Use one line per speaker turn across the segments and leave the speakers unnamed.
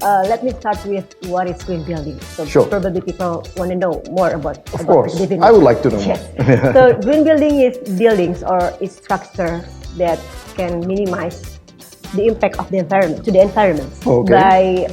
Let me start with what is green building. So
Sure.
probably people want to know more about
Of course,
the definition.
I would like to know
Yes.
more.
So green building is buildings or is structures that can minimize the impact of the environment to the environment by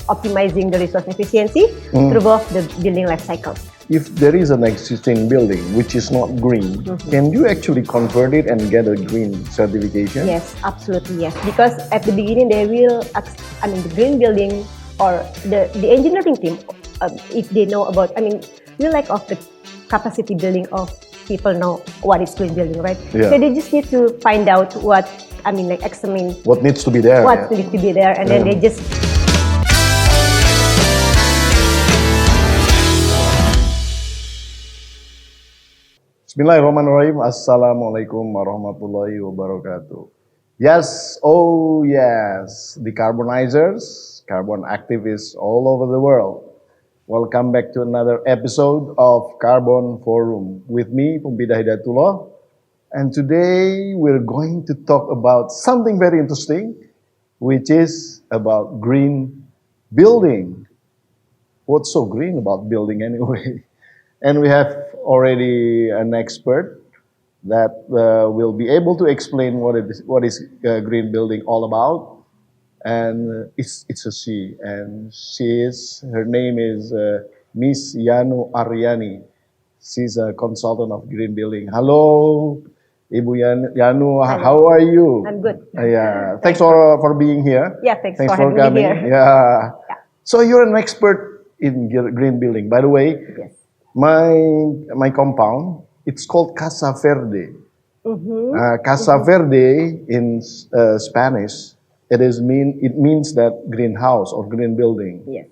optimizing the resource efficiency through both the building life cycles.
If there is an existing building which is not green, can you actually convert it and get a green certification?
Yes, absolutely yes. Because at the beginning they will, the green building or the engineering team, if they know about, we lack of the capacity building of people know what is green building, right?
Yeah.
So they just need to find out what, examine
what needs to be there.
What needs to be there, and then they just.
Bismillahirrahmanirrahim. Assalamualaikum warahmatullahi wabarakatuh. Yes, oh yes, decarbonizers, carbon activists all over the world. Welcome back to another episode of Carbon Forum with me, Poempida Hidayatulloh. And today we're going to talk about something very interesting, which is about green building. What's so green about building anyway? And we have already an expert that will be able to explain what is green building all about. And it's a she, and her name is Miss Aryani. She's a consultant of green building. Hello, Ibu Yanu. How are you?
I'm good.
Yeah, thanks for being here.
Yeah, thanks for
coming.
having me here.
Yeah. So you're an expert in green building. By the way,
yes.
My compound, it's called Casa Verde. Casa Verde in Spanish, it means that greenhouse or green building.
Yes.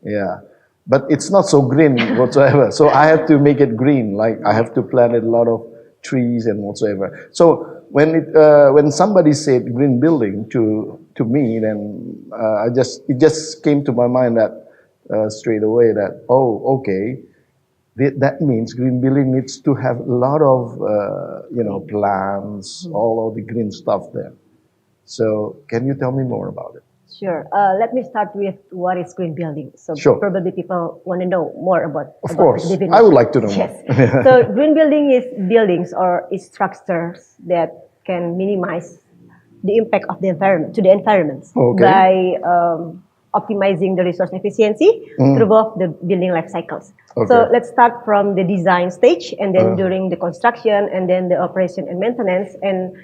Yeah, but it's not so green whatsoever. So I have to make it green. Like I have to plant a lot of trees and whatsoever. So when somebody said green building to me, then it just came to my mind that straight away that okay. That means green building needs to have a lot of, plants, all of the green stuff there. So can you tell me more about it?
Sure. Let me start with what is green building. So
Sure.
Probably people want to know more about.
Of course, I would like to know more.
Yes. So green building is buildings or is structures that can minimize the impact of the environment to the environment by optimizing the resource efficiency through both the building life cycles.
Okay.
So let's start from the design stage, and then during the construction, and then the operation and maintenance, and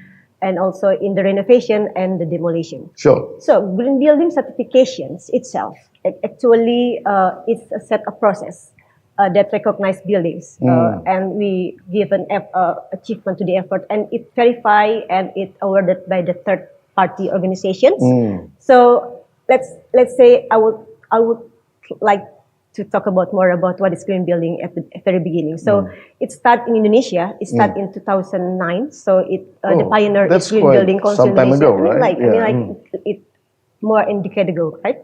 also in the renovation and the demolition.
Sure.
So green building certifications itself, actually it's a set of process that recognize buildings, and we give an achievement to the effort, and it verify and it awarded by the third party organizations. So let's say I would like to talk about more about what is green building at the very beginning. So it started in Indonesia. It started in 2009. So the pioneer is Green Building Council
some time
Indonesia.
ago, right?
It more in a decade ago, right?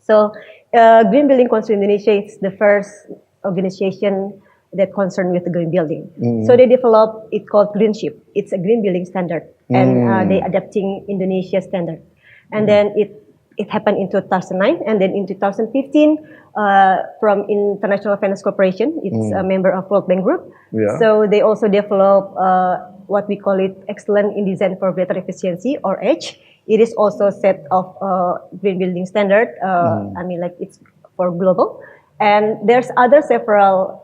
So Green Building Council Indonesia is the first organization that concerned with the green building. So they developed it called Greenship. It's a green building standard, and they adapting Indonesia standard. And then it happened in 2009, and then in 2015, from International Finance Corporation, it's a member of World Bank Group.
Yeah.
So they also develop what we call it Excellent in Design for Greater Efficiency, or EDGE. It is also a set of green building standard. It's for global. And there's several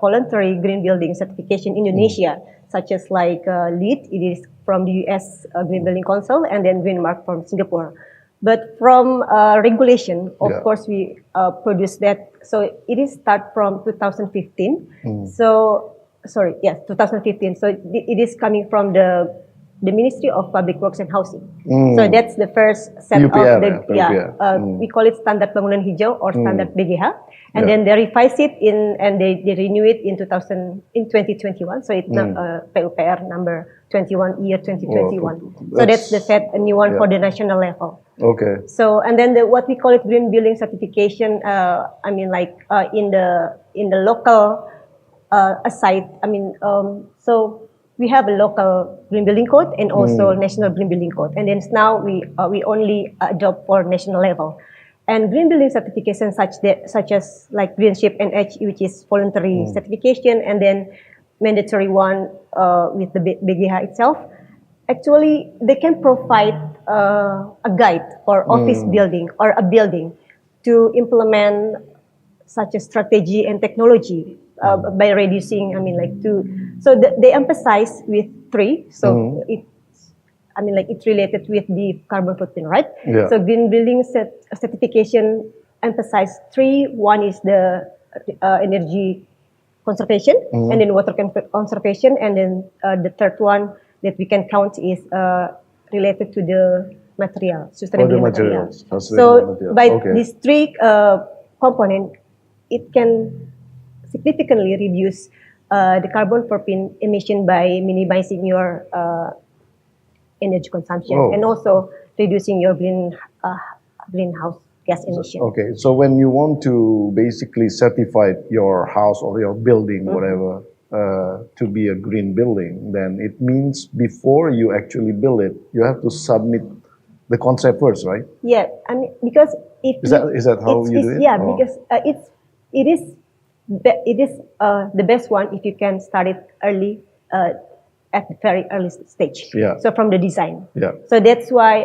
voluntary green building certification in Indonesia, such as like LEED. It is from the US Green Building Council, and then Green Mark from Singapore. But from regulation, of course, we produce that. So it is start from 2015. 2015. So it is coming from the Ministry of Public Works and Housing. So that's the first set
UPR,
of the we call it Standard Bangunan Hijau or Standard BGH, and then they revise it and they renew it in 2021. So it's PUPR number 21 year 2021. So that's the set a new one for the national level.
Okay.
So and then what we call it green building certification. In the local site. So we have a local green building code and also national green building code. And then now we only adopt for national level. And green building certification such as like Greenship and Edge, which is voluntary certification, and then mandatory one with the BGH itself. Actually, they can provide a guide for office building or a building to implement such a strategy and technology by reducing. So they emphasize with three. So it's related with the carbon footprint, right?
Yeah.
So green building certification emphasize three. One is the energy conservation, and then water conservation, and then the third one that we can count is related to the material, sustainable material. So by these three components, it can significantly reduce the carbon footprint emission by minimizing your energy consumption and also reducing your greenhouse gas emission.
Okay, so when you want to basically certify your house or your building, whatever, to be a green building, then it means before you actually build it, you have to submit the concept first, right?
Yeah, because
is that how you do it?
Yeah, because it is the best one if you can start it early. At the very early stage.
Yeah.
So from the design.
Yeah.
So that's why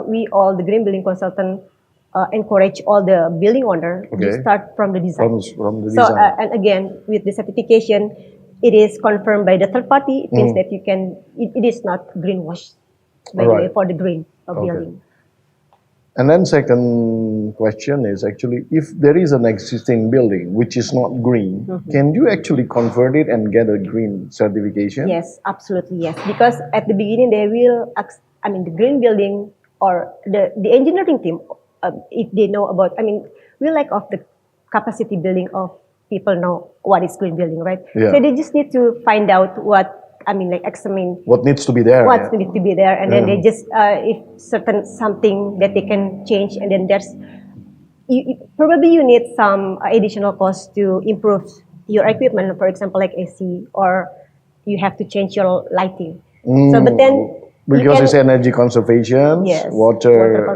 we all the green building consultant encourage all the building owner to start from the design.
From the
design. So
and
again, with the certification, it is confirmed by the third party. It means that you can. It is not greenwash, by the way, for the green building.
And then second question is actually, if there is an existing building which is not green, can you actually convert it and get a green certification?
Yes, absolutely, yes. Because at the beginning they will, the green building or the engineering team, if they know about, we lack of the capacity building of people know what is green building, right?
Yeah.
So they just need to find out what, examine
what needs to be there.
What needs to be there, and then they just if certain something that they can change, and then there's probably you need some additional cost to improve your equipment, for example, like AC, or you have to change your lighting. So, but then
because it's energy conservation, water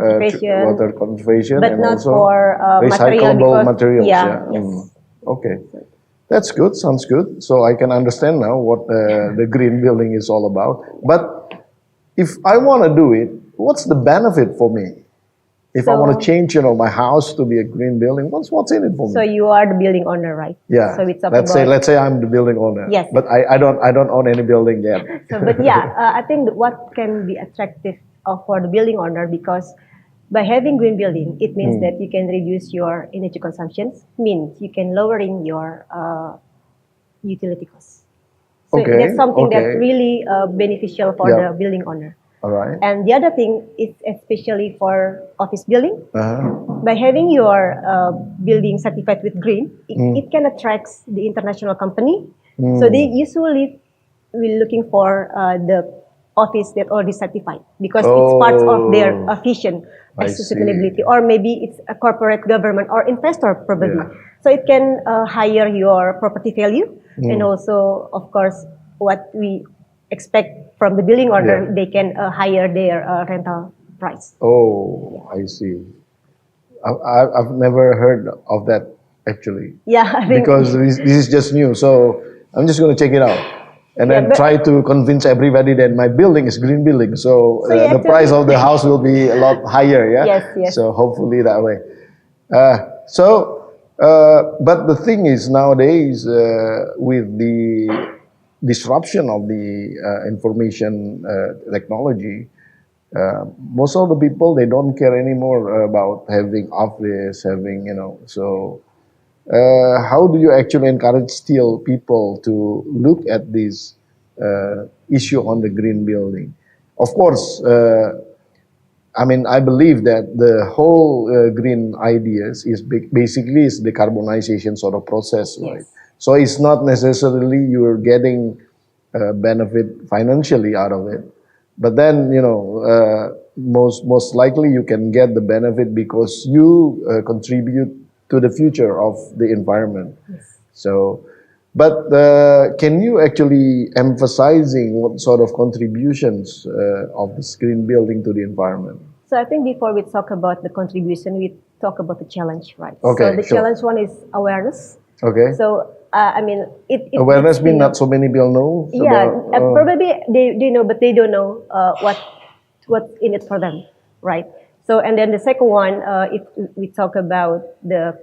conservation,
but
and
not
also
for
recyclable materials.
Yeah. Yes.
Okay. That's good. Sounds good. So I can understand now what the green building is all about. But if I want to do it, what's the benefit for me? If I want to change, my house to be a green building, what's in it for me?
So you are the building owner, right?
Yeah.
So it's
let's say I'm the building owner.
Yes.
But I don't own any building yet.
So, but yeah, I think what can be attractive for the building owner, because by having green building, it means that you can reduce your energy consumptions, means you can lowering your utility costs. So that's something that's really beneficial for the building owner.
All right.
And the other thing is especially for office building. By having your building certified with green, it can attract the international company. So they usually will looking for the office that already certified, because it's part of their vision as sustainability, or maybe it's a corporate government or investor probably. So it can higher your property value, and also, of course, what we expect from the building owner, they can higher their rental price.
Oh, I see. I've never heard of that actually.
Yeah, I think
because this is just new, so I'm just going to check it out. And then try to convince everybody that my building is green building. So the price of the house will be a lot higher, yeah?
Yes.
So hopefully that way. But the thing is nowadays, with the disruption of the information technology, most of the people, they don't care anymore about having office, so how do you actually encourage still people to look at this issue on the green building? Of course, I believe that the whole green ideas is basically is decarbonization sort of process, right? So it's not necessarily you're getting benefit financially out of it, but then most likely you can get the benefit because you contribute to the future of the environment. So, but can you actually emphasizing what sort of contributions of this green building to the environment?
So I think before we talk about the contribution, we talk about the challenge, right?
Okay,
So the
sure.
challenge one is awareness.
Okay.
So I mean,
awareness means not so many people know.
Yeah, probably they know, but they don't know what's in it for them, right? So and then the second one, if we talk about the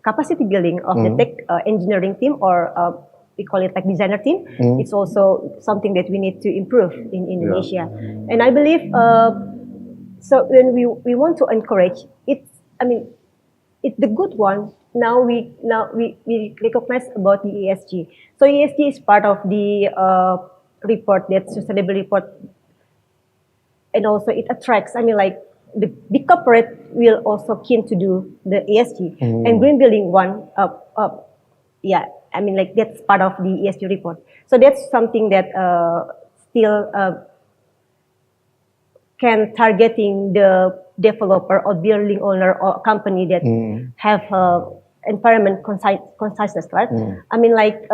capacity building of the tech engineering team, or we call it like designer team, it's also something that we need to improve in Indonesia. And I believe so when we want to encourage it, I mean, it's the good one. Now we recognize about the ESG. So ESG is part of the report, that sustainable report, and also it attracts. I mean, like the big corporate will also keen to do the ESG, and green building one. Yeah, I mean, like that's part of the ESG report. So that's something that still can targeting the developer or building owner or company that have environment consciousness, right? I mean, like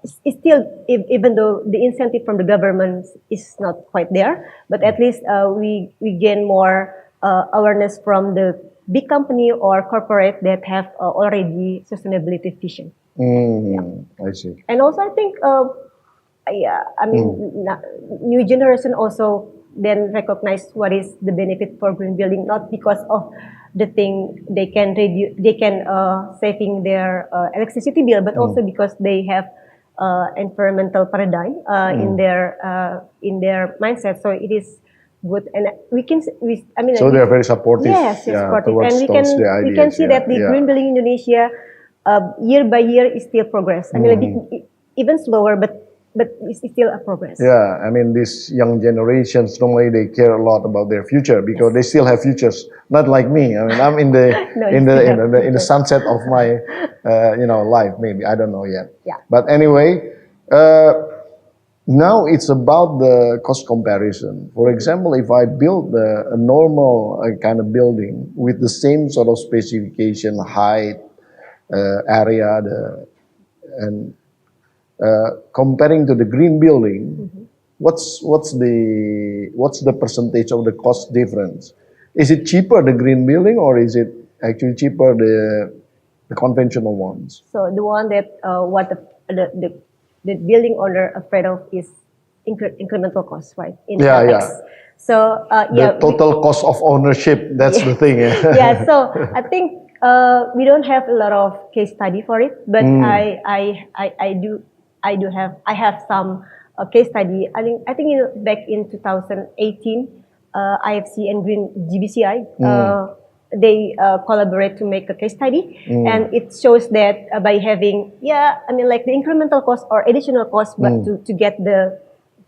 it's still, even though the incentive from the government is not quite there, but at least we gain more awareness from the big company or corporate that have already sustainability vision.
I see.
And also, I think, yeah, I mean, new generation also then recognize what is the benefit for green building, not because of the thing they can reduce, they can saving their electricity bill, but also because they have environmental paradigm in their mindset. So it is good, and I mean,
so they are very supportive.
Yes, supportive, and we can see that the green building in Indonesia year by year is still progress. I mean, like even slower, but it's still a progress.
Yeah, I mean, these young generations, normally they care a lot about their future because they still have futures. Not like me. I mean, I'm in the in the sunset of my life. Maybe I don't know yet.
Yeah.
But anyway, now it's about the cost comparison. For example, if I build a normal kind of building with the same sort of specification, height, area, and comparing to the green building, what's the percentage of the cost difference? Is it cheaper the green building, or is it actually cheaper the conventional ones?
So the one that what the building owner afraid of is incremental cost, right? In CapEx. So
the total cost of ownership. That's the thing.
Yeah. So I think we don't have a lot of case study for it, but I have some case study. I think back in 2018, IFC and Green GBCI they collaborate to make a case study, and it shows that by having I mean, like the incremental cost or additional cost, but to get the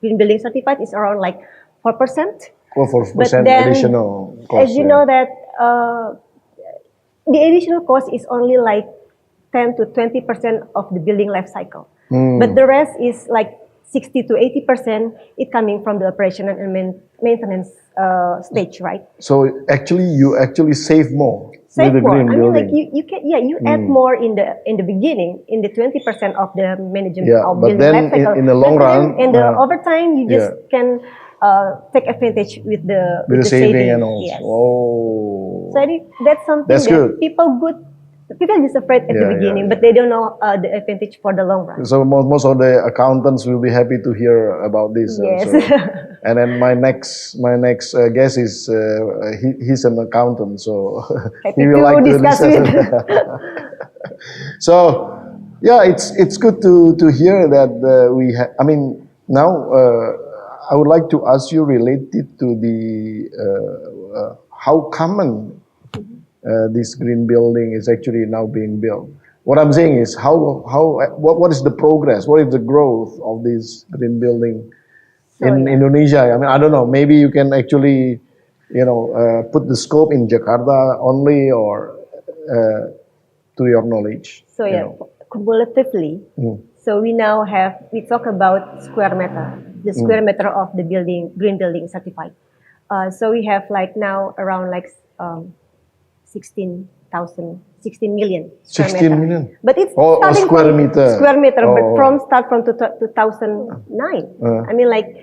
green building certified is around like 4%.
Well, 4% additional cost.
As you know that the additional cost is only like 10 to 20% of the building life cycle. But the rest is like 60 to 80% it coming from the operation and maintenance stage, right?
So you actually save more with the green building.
I mean, like you can you add more in the beginning, in the 20% of the management of
but
building
then
life cycle.
in the long run,
in the over time, you just can take advantage with the
saving and all.
Yes.
Oh.
So I think that's something that
good.
People are just afraid at the beginning, but they don't know the advantage for the long run.
So most of the accountants will be happy to hear about this.
Yes.
And then my next guest is he's an accountant, so he will like to discuss with. So yeah, it's good to hear that we have. I mean, now I would like to ask you related to the how common this green building is actually now being built. What I'm saying is what is the progress? What is the growth of this green building in Indonesia? I mean, I don't know. Maybe you can actually, put the scope in Jakarta only, or to your knowledge.
So cumulatively. So we talk about square meter, the square meter of the green building certified. So we have like now around like 16 million square
16
meter.
million?
But it's
square meter.
Square meter, but from 2009. I mean, like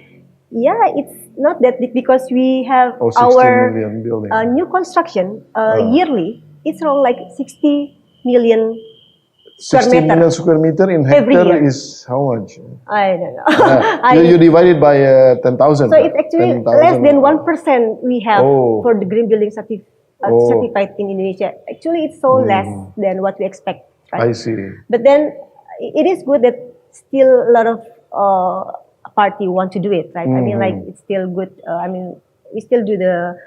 Yeah, it's not that big because we have
Oh, 60
our
million building.
new construction yearly. It's around like 60 million square
60 million
meter
square meter in
every
hectare
year.
is how much?
I don't know.
You divide it by 10,000.
So it's actually
10,000.
less than 1% we have
Oh.
for the green building
Oh.
certified in Indonesia. Actually, it's so less than what we expect, right?
I see.
But then it is good that still a lot of party want to do it, right? I mean, like it's still good. I mean, we still do the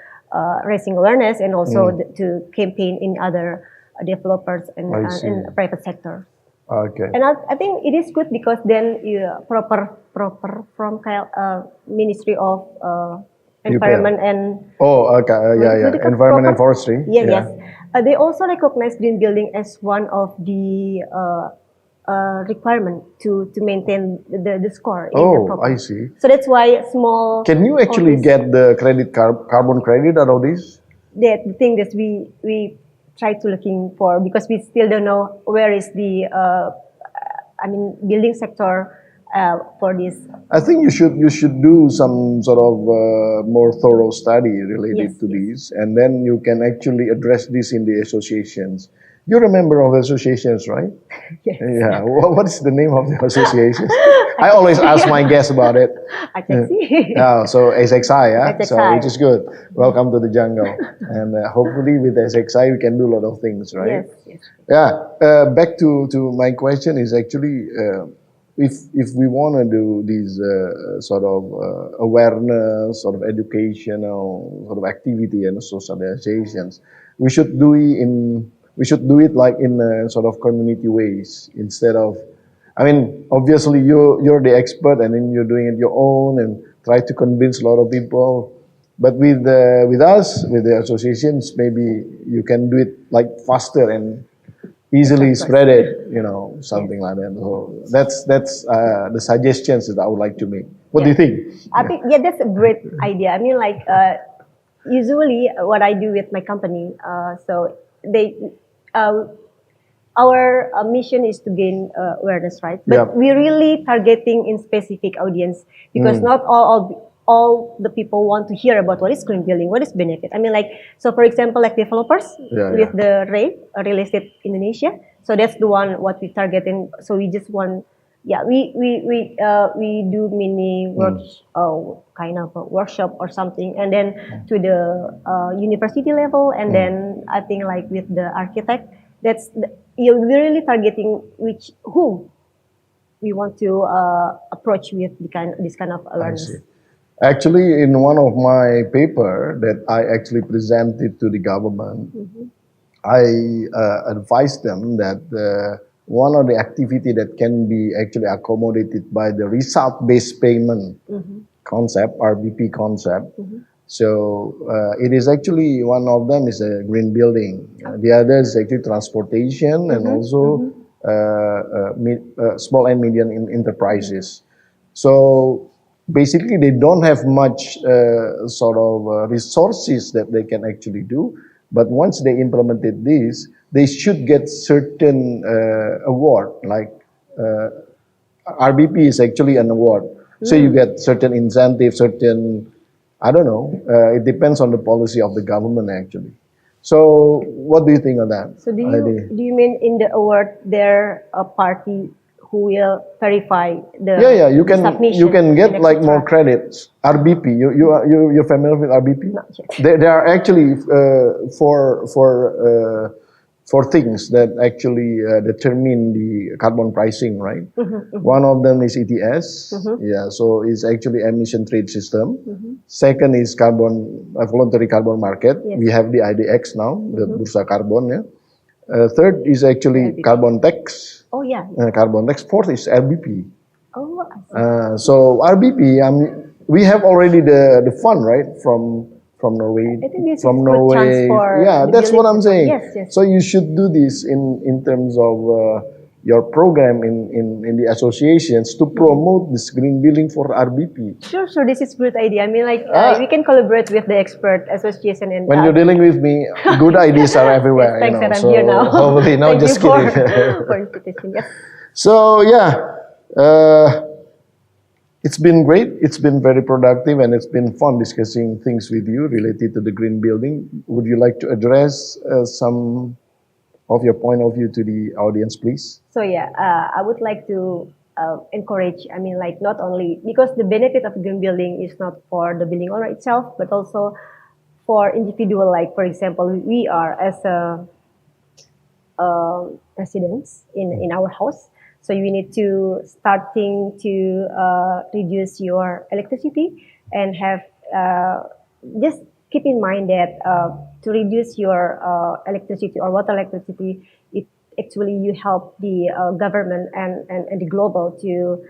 raising awareness and also to campaign in other developers and in private sector.
Okay.
And I think it is good because then proper from Ministry of Environment and
Oh, okay. Yeah. Environment and Forestry.
Yeah, yes. They also recognize green building as one of the requirement to maintain the score in the proper.
I see.
So that's why small.
Can you actually get the carbon credit out of this?
That the thing that we try to looking for because we still don't know where is the building sector for this.
I think you should do some sort of more thorough study related to this, and then you can actually address this in the associations. You're a member of the associations, right?
Yes.
Yeah. What is the name of the association? I always ask my guests about it.
I can see.
So SXI, yeah.
SXI.
So which is good. Welcome to the jungle, and hopefully with SXI we can do a lot of things, right?
Yes.
Yeah. Back to my question is actually. If we want to do these sort of awareness, sort of educational sort of activity and socializations, we should do it like in sort of community ways instead of. I mean, obviously you're the expert and then you're doing it your own and try to convince a lot of people. But with us, with the associations, maybe you can do it like faster and easily spread it, something like that. So that's the suggestions that I would like to make. What do you think?
I think that's a great idea. I mean, like usually what I do with my company, so our mission is to gain awareness, right? But we're really targeting in specific audience because not all the people want to hear about what is green building, what is benefit. I mean, like, so for example, like developers with the real estate Indonesia. So that's the one what we targeting. So we just want, we do mini kind of a workshop or something, and then to the university level, and then I think like with the architect, we're really targeting who we want to approach with this kind of awareness.
Actually, in one of my paper that I actually presented to the government, I advised them that one of the activity that can be actually accommodated by the result-based payment concept, RBP concept. So it is actually one of them is a green building. The other is actually transportation and also small and medium enterprises. So basically, they don't have much sort of resources that they can actually do. But once they implemented this, they should get certain award. Like RBP is actually an award, so you get certain incentives, certain I don't know. It depends on the policy of the government actually. So, what do you think of that?
So, do you mean in the award there a party who will verify the submission?
You can get like more credits. RBP, you're familiar with RBP?
Not yet.
They are actually for things that actually determine the carbon pricing, right? One of them is ETS. So it's actually emission trade system. Second is voluntary carbon market. We have the IDX now, the Bursa Carbon. Third is actually carbon tax.
Oh yeah.
Carbon tax. Fourth is RBP.
Oh, I see.
So RBP, we have already the fund, right, from Norway.
I think this
from
is
Norway.
Yeah,
that's what I'm saying.
Yes.
So you should do this in terms of your program in the associations to promote this green building for RBP.
Sure. This is a great idea. I mean, like we can collaborate with the expert association and.
When you're dealing with me, good ideas are everywhere.
Thanks that I'm here now.
Hopefully, no, just kidding.
For invitation. Yes.
So It's been great. It's been very productive, and it's been fun discussing things with you related to the green building. Would you like to address some of your point of view to the audience, please?
So yeah, I would like to encourage. I mean, like not only because the benefit of green building is not for the building owner itself, but also for individual. Like for example, we are as a residents in our house. So you need to starting to reduce your electricity and have just keep in mind that to reduce your electricity or water electricity, it actually you help the government and the global to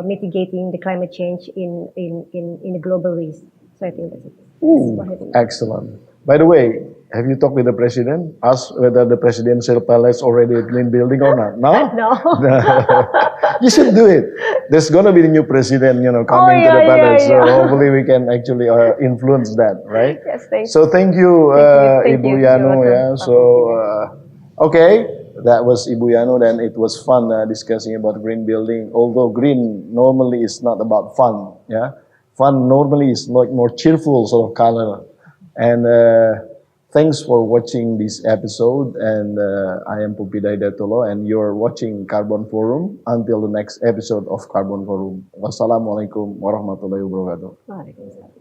mitigating the climate change in a global ways. So I think that's it.
Ooh, excellent. By the way, have you talked with the president? Ask whether the presidential palace already a green building or not. No?
No.
You should do it. There's gonna be the new president, coming to the palace. So hopefully we can actually influence that, right?
Yes, thanks.
So thank you,
Thank
Ibu
you.
Yano.
You're
Yeah.
welcome.
So okay, that was Ibu Yano. Then it was fun discussing about green building. Although green normally is not about fun. Yeah, fun normally is like more cheerful sort of color. And thanks for watching this episode. And I am Poempida Hidayatulloh, and you're watching Carbon Forum. Until the next episode of Carbon Forum. Wassalamualaikum warahmatullahi wabarakatuh.
Waalaikumsalam.